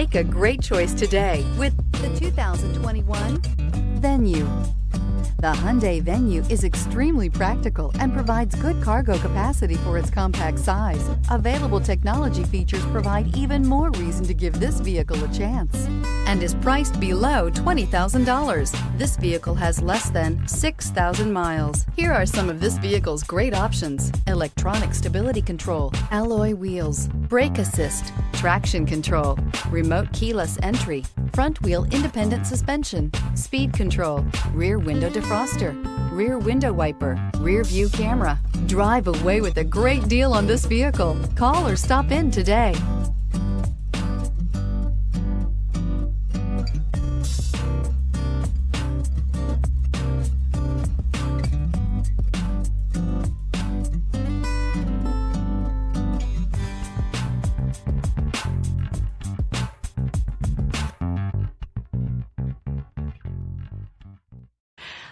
Make a great choice today with the 2021 Venue. The Hyundai Venue is extremely practical and provides good cargo capacity for its compact size. Available technology features provide even more reason to give this vehicle a chance and is priced below $20,000. This vehicle has less than 6,000 miles. Here are some of this vehicle's great options: electronic stability control, alloy wheels, brake assist, traction control, remote keyless entry, front wheel independent suspension, speed control, rear window defroster, rear window wiper, rear view camera. Drive away with a great deal on this vehicle. Call or stop in today.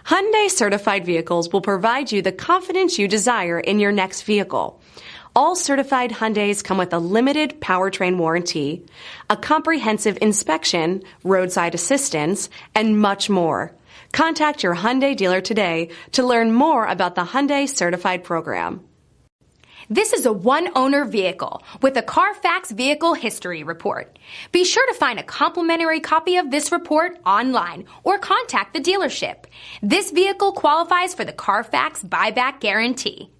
Hyundai certified vehicles will provide you the confidence you desire in your next vehicle. All certified Hyundais come with a limited powertrain warranty, a comprehensive inspection, roadside assistance, and much more. Contact your Hyundai dealer today to learn more about the Hyundai certified program. This is a one-owner vehicle with a CARFAX Vehicle History Report. Be sure to find a complimentary copy of this report online or contact the dealership. This vehicle qualifies for the CARFAX Buyback Guarantee.